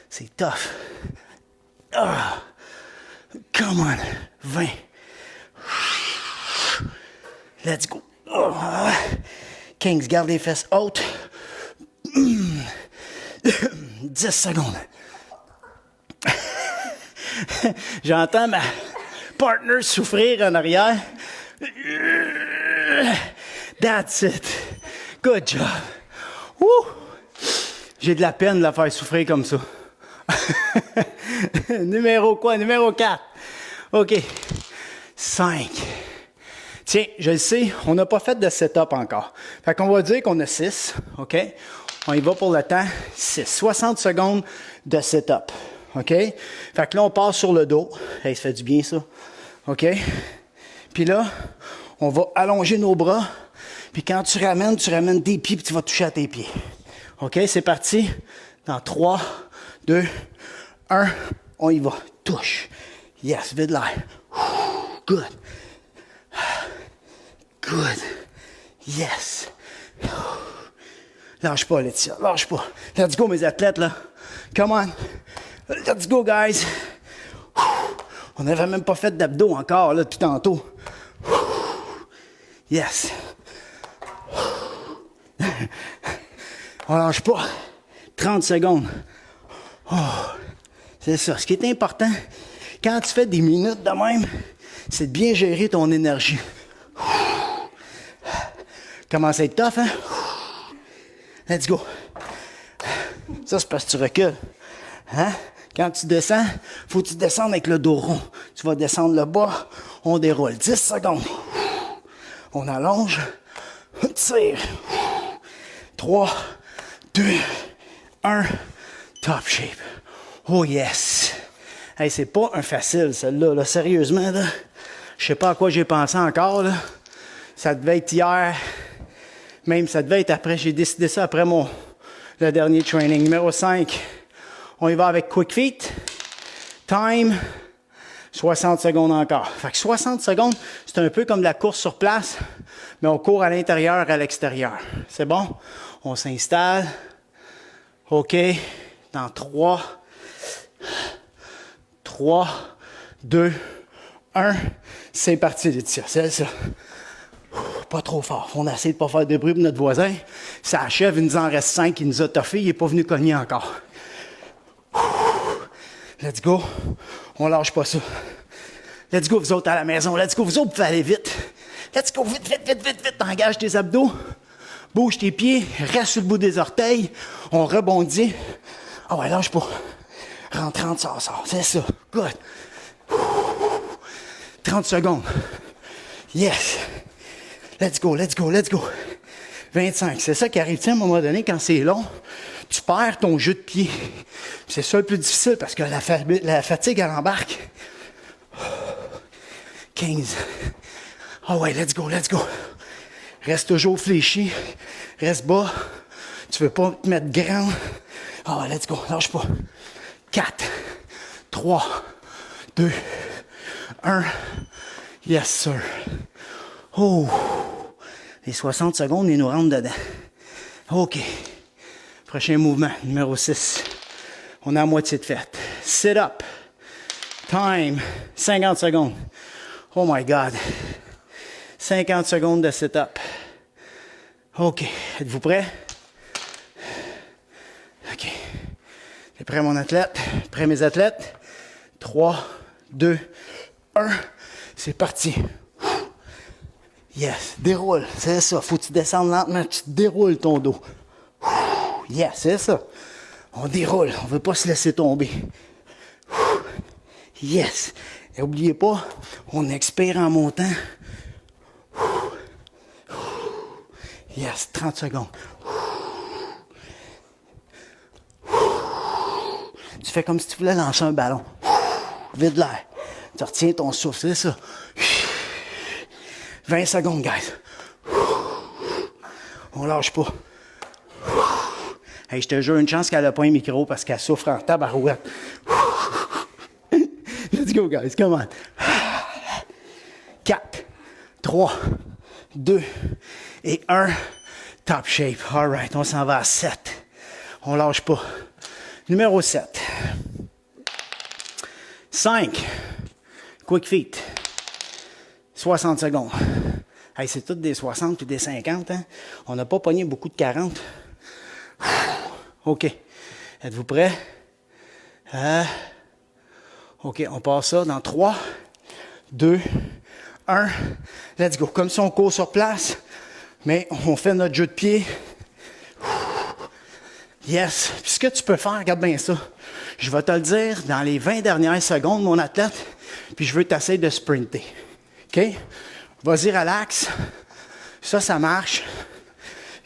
S1: C'est tough. Ah. Come on. 20. Let's go. Oh. 15, garde les fesses hautes. 10 secondes. J'entends ma partner souffrir en arrière. That's it. Good job. Woo! J'ai de la peine de la faire souffrir comme ça. Numéro quoi? Numéro 4. OK. 5. Tiens, je le sais, on n'a pas fait de setup encore. Fait qu'on va dire qu'on a 6. OK? On y va pour le temps. 6. 60 secondes de setup. OK? Fait que là, on passe sur le dos. Hey, ça fait du bien, ça. OK? Puis là, on va allonger nos bras. Puis quand tu ramènes tes pieds, puis tu vas toucher à tes pieds. OK? C'est parti. Dans 3, 2, 1. On y va. Touche. Yes, vide l'air. Good. Good. Yes. Lâche pas, Laetitia. Lâche pas. Let's go, mes athlètes, là. Come on. Let's go, guys. On n'avait même pas fait d'abdos encore, là, depuis tantôt. Yes. On lâche pas. 30 secondes. Oh. C'est ça. Ce qui est important, quand tu fais des minutes de même, c'est de bien gérer ton énergie. Commence à être tough, hein? Let's go. Ça, c'est parce que tu recules. Hein? Quand tu descends, faut que tu descendes avec le dos rond. Tu vas descendre le bas, on déroule. 10 secondes. On allonge, on tire. 3, 2, 1, top shape. Oh yes! Hey, c'est pas un facile, celle-là. Là. Sérieusement, là, je sais pas à quoi j'ai pensé encore. Là. Ça devait être hier. Même, ça devait être après. J'ai décidé ça après le dernier training. Numéro 5. On y va avec quick feet. Time. 60 secondes encore. Fait que 60 secondes, c'est un peu comme de la course sur place, mais on court à l'intérieur et à l'extérieur. C'est bon? On s'installe. OK. Dans 3, 2, 1. C'est parti, Laetitia. C'est ça. Pas trop fort. On a essayé de pas faire de bruit pour notre voisin. Ça achève, il nous en reste 5. Il nous a toffé. Il n'est pas venu cogner encore. Let's go. On lâche pas ça. Let's go, vous autres à la maison. Let's go, vous autres, vous pouvez aller vite. Let's go, vite, vite, vite, vite, vite. Engage tes abdos. Bouge tes pieds. Reste sur le bout des orteils. On rebondit. Ah ouais, lâche pas. Rentre, sort. C'est ça. Good. 30 secondes. Yes. Let's go. 25. C'est ça qui arrive, à un moment donné, quand c'est long, tu perds ton jeu de pied. C'est ça le plus difficile parce que la fatigue, elle embarque. 15. Ah ouais, let's go. Reste toujours fléchi. Reste bas. Tu veux pas te mettre grand. Ah ouais, let's go. Lâche pas. 4, 3, 2, 1. Yes, sir. Oh. Les 60 secondes, ils nous rentrent dedans. OK. Prochain mouvement, numéro 6. On est à moitié de fête. Sit up. Time. 50 secondes. Oh my God. 50 secondes de sit up. OK. Êtes-vous prêts? OK. T'es prêt, mon athlète? Prêt, mes athlètes? 3, 2, 1. C'est parti. Yes. Déroule. C'est ça. Faut que tu descendes lentement. Tu déroules ton dos. Yes, c'est ça. On déroule. On ne veut pas se laisser tomber. Yes. Et n'oubliez pas, on expire en montant. Yes. 30 secondes. Tu fais comme si tu voulais lancer un ballon. Vide l'air. Tu retiens ton souffle. C'est ça. 20 secondes, guys. On lâche pas. Hey, je te jure, une chance qu'elle n'a pas un micro parce qu'elle souffre en tabarouette. Let's go, guys. Come on. 4, 3, 2 et 1. Top shape. All right, on s'en va à 7. On lâche pas. Numéro 7. 5. Quick feet. 60 secondes. Hey, c'est toutes des 60 et des 50. Hein? On n'a pas pogné beaucoup de 40. OK. Êtes-vous prêts? OK, on passe ça dans 3, 2, 1. Let's go. Comme si on court sur place, mais on fait notre jeu de pied. Yes. Puis ce que tu peux faire, regarde bien ça. Je vais te le dire dans les 20 dernières secondes, mon athlète, puis je veux t'essayer de sprinter. OK? Vas-y, relax. Ça marche.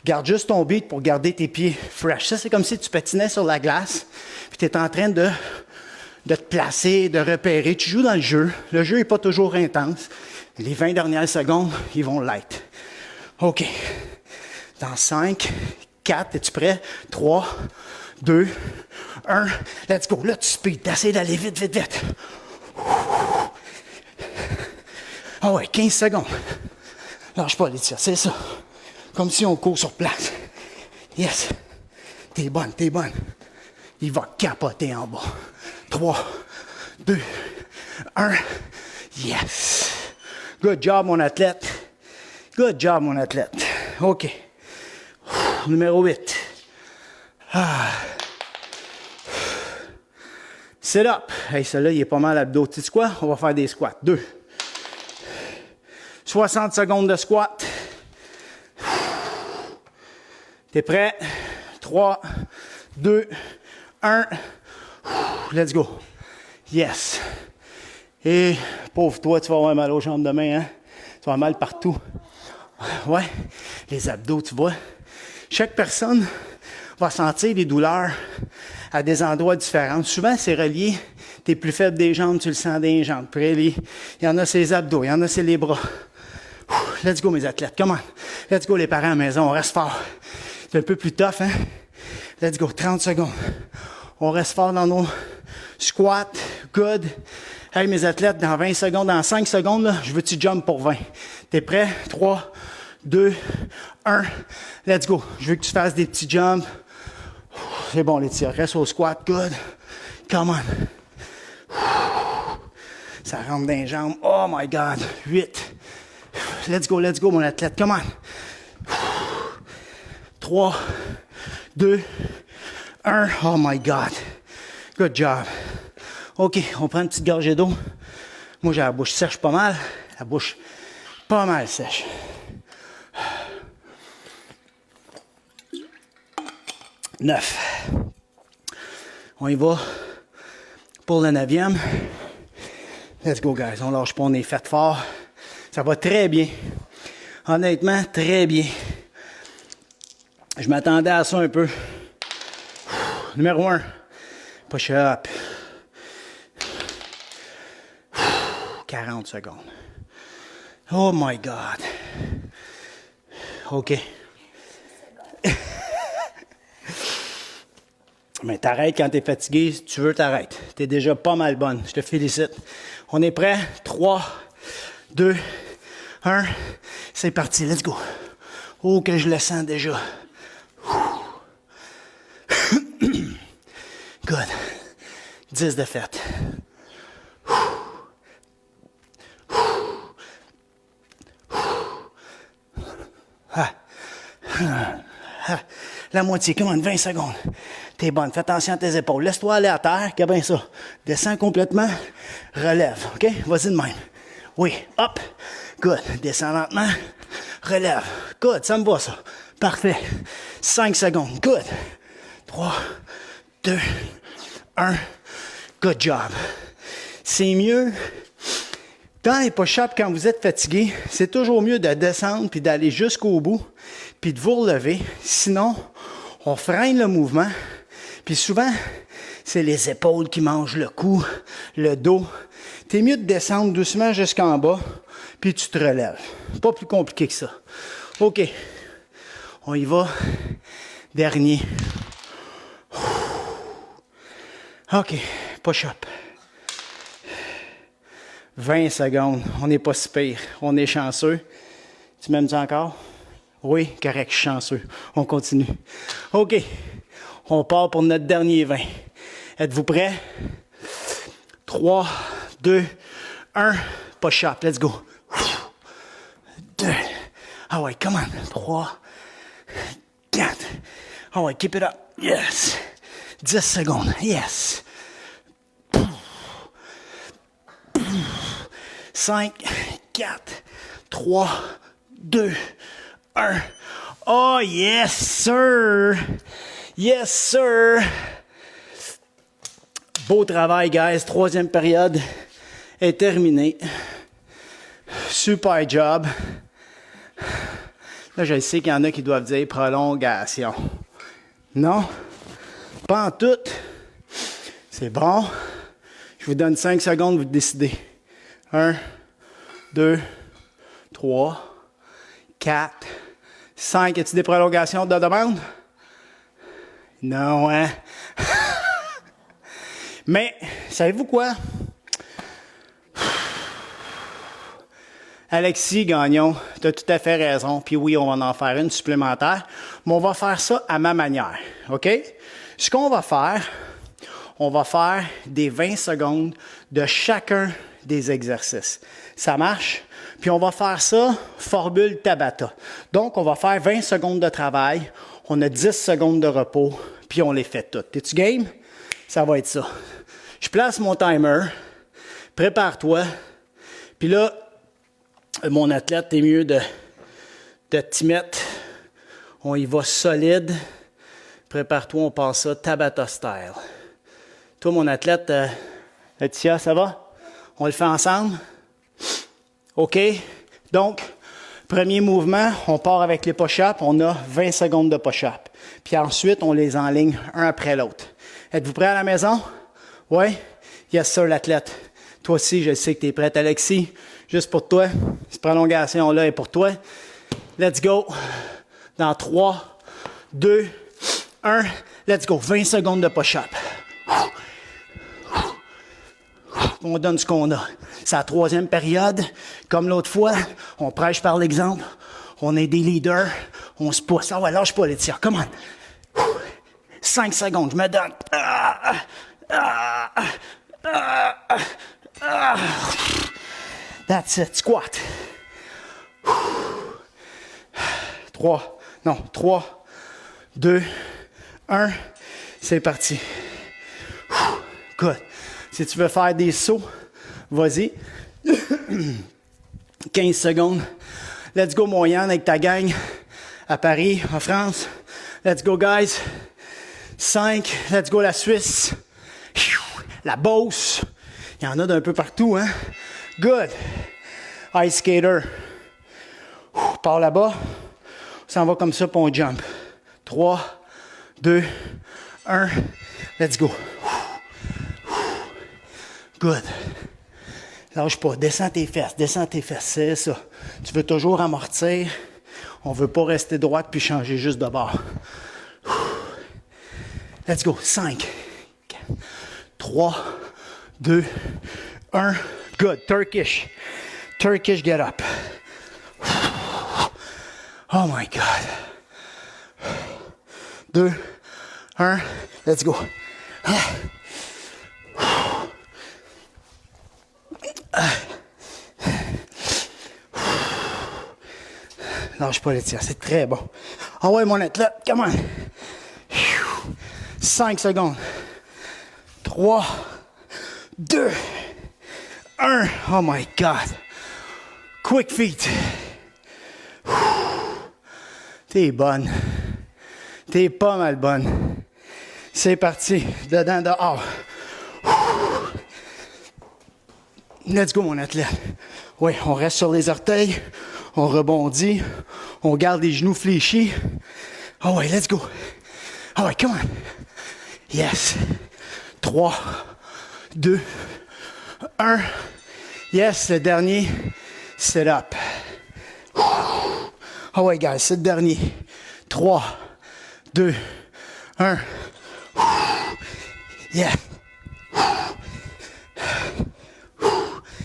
S1: Garde juste ton beat pour garder tes pieds fresh. Ça, c'est comme si tu patinais sur la glace, puis tu es en train de te placer, de repérer. Tu joues dans le jeu. Le jeu n'est pas toujours intense. Les 20 dernières secondes, ils vont l'être. OK. Dans 5, 4, es-tu prêt? 3, 2, 1. Let's go. Là, tu speed. T'essaies d'aller vite, vite, vite. Ah ouais, 15 secondes. Lâche pas, Laetitia, c'est ça. Comme si on court sur place. Yes. T'es bonne, t'es bonne. Il va capoter en bas. 3, 2, 1. Yes. Good job, mon athlète. Good job, mon athlète. OK. Numéro 8. Sit up. Hey, celui-là, il est pas mal abdos. Tu sais quoi? On va faire des squats. 2. 60 secondes de squat. T'es prêt? 3, 2, 1. Let's go. Yes. Et pauvre toi, tu vas avoir mal aux jambes demain, hein? Tu vas avoir mal partout. Ouais, les abdos, tu vois. Chaque personne va sentir des douleurs à des endroits différents. Souvent, c'est relié. T'es plus faible des jambes, tu le sens des jambes. Puis, il y en a c'est les abdos, il y en a c'est les bras. Let's go, mes athlètes. Come on. Let's go, les parents à la maison. On reste fort. C'est un peu plus tough, hein? Let's go. 30 secondes. On reste fort dans nos squats. Good. Hey, mes athlètes, dans 20 secondes, dans 5 secondes, là, je veux que tu jump pour 20. T'es prêt? 3, 2, 1. Let's go. Je veux que tu fasses des petits jumps. C'est bon, les tirs. Reste au squat. Good. Come on. Ça rentre dans les jambes. Oh my God. 8. Let's go, mon athlète. Come on. 3, 2, 1. Oh my God. Good job. OK, on prend une petite gorgée d'eau. Moi, j'ai la bouche sèche pas mal. La bouche pas mal sèche. Neuf. On y va pour le 9e. Let's go, guys. On lâche pas, on est fait fort. Ça va très bien. Honnêtement, très bien. Je m'attendais à ça un peu. Numéro 1. Push-up. 40 secondes. Oh my God. OK. Mais t'arrêtes quand t'es fatigué. Si tu veux, t'arrêtes. T'es déjà pas mal bonne. Je te félicite. On est prêt? 3, 2, 1. C'est parti. Let's go. Oh, que je le sens déjà. Good. 10 de fête. La moitié, come on, 20 secondes. T'es bonne, fais attention à tes épaules. Laisse-toi aller à terre, qu'à bien ça. Descends complètement, relève, OK? Vas-y de même. Oui, hop, good. Descends lentement, relève. Good, ça me va ça. Parfait. 5 secondes, good. 3, 2, 1. Good job. C'est mieux. Dans les push-ups, quand vous êtes fatigué, c'est toujours mieux de descendre puis d'aller jusqu'au bout puis de vous relever. Sinon, on freine le mouvement. Puis souvent, c'est les épaules qui mangent le cou, le dos. T'es mieux de descendre doucement jusqu'en bas puis tu te relèves. Pas plus compliqué que ça. OK. On y va. Dernier. OK. Push-up. 20 secondes. On n'est pas si pire. On est chanceux. Tu m'aimes-tu encore? Oui, correct, je suis chanceux. On continue. OK. On part pour notre dernier 20. Êtes-vous prêts? 3, 2, 1. Push-up. Let's go. 2. Ah ouais, come on. 3, 4. Ah ouais, keep it up. Yes. 10 secondes. Yes. 5, 4, 3, 2, 1. Oh, yes, sir! Yes, sir! Beau travail, guys. Troisième période est terminée. Super job. Là, je sais qu'il y en a qui doivent dire prolongation. Non? Pas en tout. C'est bon. Je vous donne 5 secondes, vous décidez. 1, 2, 3, 4, 5. As-tu des prolongations de demande? Non, hein? Mais, savez-vous quoi? Alexis Gagnon, tu as tout à fait raison. Puis oui, on va en faire une supplémentaire. Mais on va faire ça à ma manière. OK? Ce qu'on va faire, on va faire des 20 secondes de chacun des exercices. Ça marche? Puis on va faire ça, formule Tabata. Donc, on va faire 20 secondes de travail, on a 10 secondes de repos, puis on les fait toutes. T'es-tu game? Ça va être ça. Je place mon timer, prépare-toi, puis là, mon athlète, t'es mieux de t'y mettre. On y va solide. Prépare-toi, on passe ça Tabata style. Toi, mon athlète, Laetitia, ça va? On le fait ensemble? OK? Donc, premier mouvement, on part avec les push-ups. On a 20 secondes de push-up. Puis ensuite, on les enligne un après l'autre. Êtes-vous prêts à la maison? Oui? Yes, sir, l'athlète. Toi aussi, je sais que tu es prête, Alexis. Juste pour toi. Cette prolongation-là est pour toi. Let's go. Dans 3, 2, 1. Let's go. 20 secondes de push-up. On donne ce qu'on a. C'est la troisième période. Comme l'autre fois, on prêche par l'exemple. On est des leaders. On se pousse. Ah ouais, lâche pas, Laetitia. Come on. 5 secondes, je me donne. That's it. Squat. 3, 2, 1. C'est parti. Good. Si tu veux faire des sauts, vas-y. 15 secondes. Let's go, mon Yann, avec ta gang à Paris, en France. Let's go, guys. 5. Let's go, la Suisse. La Beauce. Il y en a d'un peu partout, hein? Good. Ice skater. Par là-bas. On s'en va comme ça, puis on jump. 3, 2, 1. Let's go. Good. Lâche pas. Descends tes fesses. C'est ça. Tu veux toujours amortir. On veut pas rester droite puis changer juste de bord. Let's go. 5, 3, 2, 1. Good. Turkish get up. Oh my God. 2, 1. Let's go. Lâche pas, Laetitia, c'est très bon. Ah ouais, mon athlète, come on. 5 secondes. 3, 2, 1. Oh my God. Quick feet. T'es bonne. T'es pas mal bonne. C'est parti. Dedans, dehors. Let's go, mon athlète. Oui, on reste sur les orteils. On rebondit. On garde les genoux fléchis. Oh ouais, let's go. Oh ouais, come on. Yes. 3, 2, 1. Yes, le dernier. Sit up. Oh ouais, guys, c'est le dernier. 3, 2, 1. Yeah.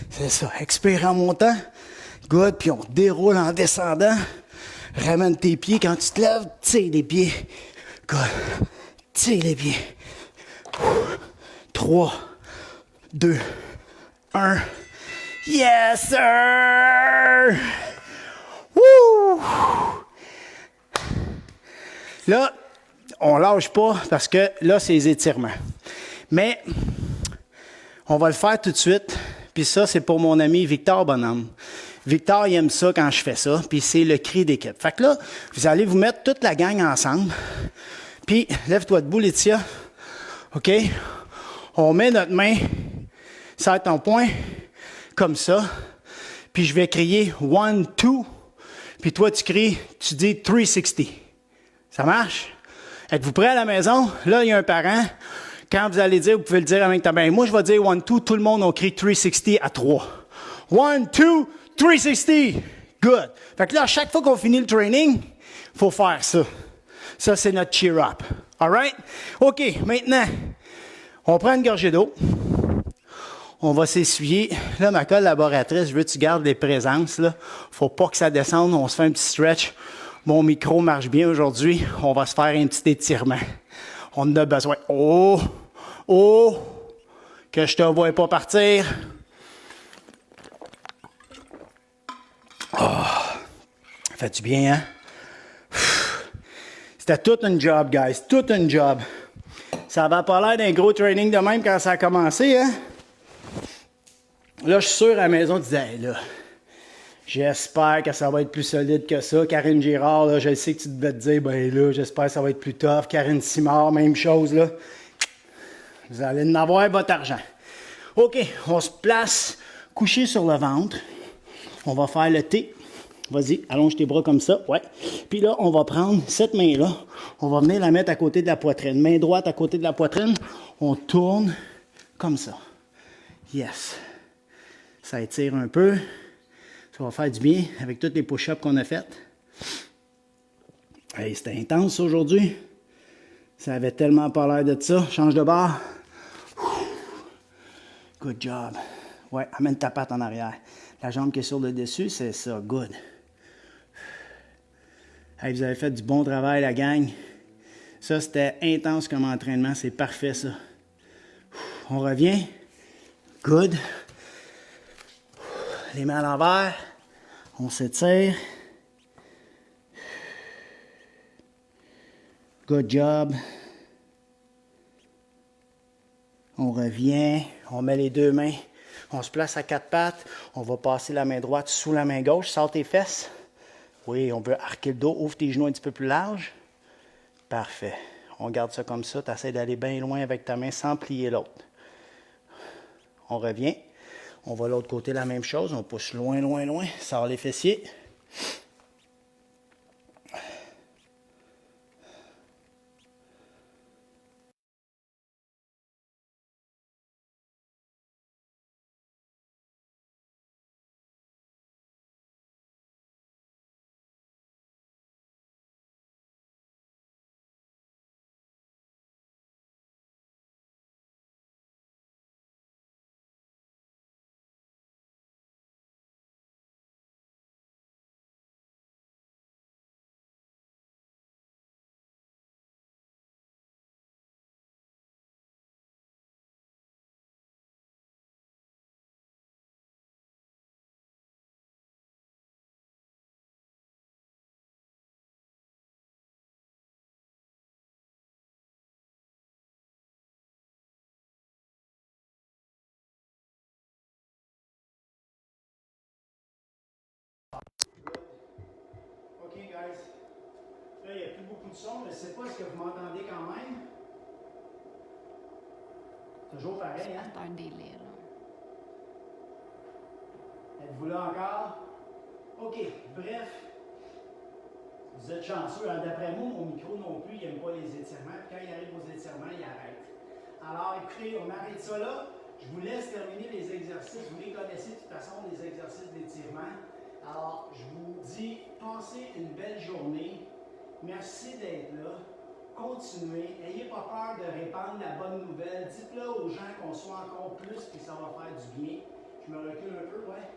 S1: C'est ça. Expire en montant. Good. Puis on déroule en descendant. Ramène tes pieds. Quand tu te lèves, tire les pieds. Good. Tire les pieds. 3, 2, 1. Yes, sir! Woo! Là, on lâche pas parce que là, c'est les étirements. Mais on va le faire tout de suite. Puis ça, c'est pour mon ami Victor Bonhomme. Victor, il aime ça quand je fais ça. Puis c'est le cri d'équipe. Fait que là, vous allez vous mettre toute la gang ensemble. Puis, lève-toi debout, Laetitia. OK? On met notre main sur ton poing, comme ça. Puis je vais crier 1, 2. Puis toi, tu cries, tu dis 360. Ça marche? Êtes-vous prêts à la maison? Là, il y a un parent. Quand vous allez dire, vous pouvez le dire avec ta main. Moi, je vais dire 1, 2. Tout le monde, on crie 360 à 3. 1, 2, 360. Good. Fait que là, à chaque fois qu'on finit le training, il faut faire ça. Ça, c'est notre cheer-up. All right? OK, maintenant, on prend une gorgée d'eau. On va s'essuyer. Là, ma collaboratrice, je veux que tu gardes les présences. Là. Faut pas que ça descende. On se fait un petit stretch. Mon micro marche bien aujourd'hui. On va se faire un petit étirement. On en a besoin. Oh! Oh! Que je te vois pas partir. Oh! Fait du bien, hein? C'était tout un job, guys. Tout un job. Ça avait pas l'air d'un gros training de même quand ça a commencé, hein? Là, je suis sûr à la maison, je disais, hey, là, j'espère que ça va être plus solide que ça. Karine Girard, là, je sais que tu devais te dire, ben là, j'espère que ça va être plus tough. Karine Simard, même chose, là. Vous allez en avoir votre argent. OK, on se place couché sur le ventre. On va faire le T. Vas-y, allonge tes bras comme ça, ouais. Puis là, on va prendre cette main-là. On va venir la mettre à côté de la poitrine. Main droite à côté de la poitrine. On tourne comme ça. Yes. Ça étire un peu. Ça va faire du bien avec tous les push-ups qu'on a fait. Hey, c'était intense aujourd'hui. Ça avait tellement pas l'air de ça. Change de barre. Good job. Ouais, amène ta patte en arrière. La jambe qui est sur le dessus, c'est ça. Good. Hey, vous avez fait du bon travail, la gang. Ça, c'était intense comme entraînement. C'est parfait, ça. On revient. Good. Les mains à l'envers. On s'étire. Good job. On revient. On met les deux mains. On se place à quatre pattes. On va passer la main droite sous la main gauche. Sors tes fesses. Oui, on veut arquer le dos. Ouvre tes genoux un petit peu plus large. Parfait. On garde ça comme ça. Tu essaies d'aller bien loin avec ta main sans plier l'autre. On revient. On va de l'autre côté, la même chose. On pousse loin, loin, loin. Sors les fessiers. OK, guys. Là, il n'y a plus beaucoup de son. Je ne sais pas si vous m'entendez quand même. Toujours pareil, hein?
S2: C'est un délai, là.
S1: Êtes-vous là encore? OK, bref. Vous êtes chanceux. Hein? D'après moi, mon micro non plus, il n'aime pas les étirements. Puis quand il arrive aux étirements, il arrête. Alors, écoutez, on arrête ça là. Je vous laisse terminer les exercices. Vous les connaissez de toute façon, les exercices d'étirement. Alors, je vous dis, passez une belle journée. Merci d'être là. Continuez. N'ayez pas peur de répandre la bonne nouvelle. Dites-le aux gens qu'on soit encore plus, puis ça va faire du bien. Je me recule un peu, ouais?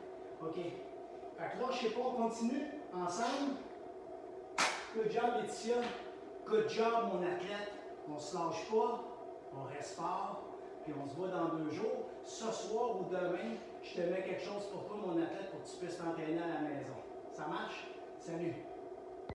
S1: OK. Fait que là, je sais pas, on continue ensemble. Good job, Laetitia. Good job, mon athlète. On se lâche pas. On reste fort. puis on se voit dans 2 jours. Ce soir ou demain, je te mets quelque chose pour toi, mon athlète, pour que tu puisses t'entraîner à la maison. Ça marche? Salut!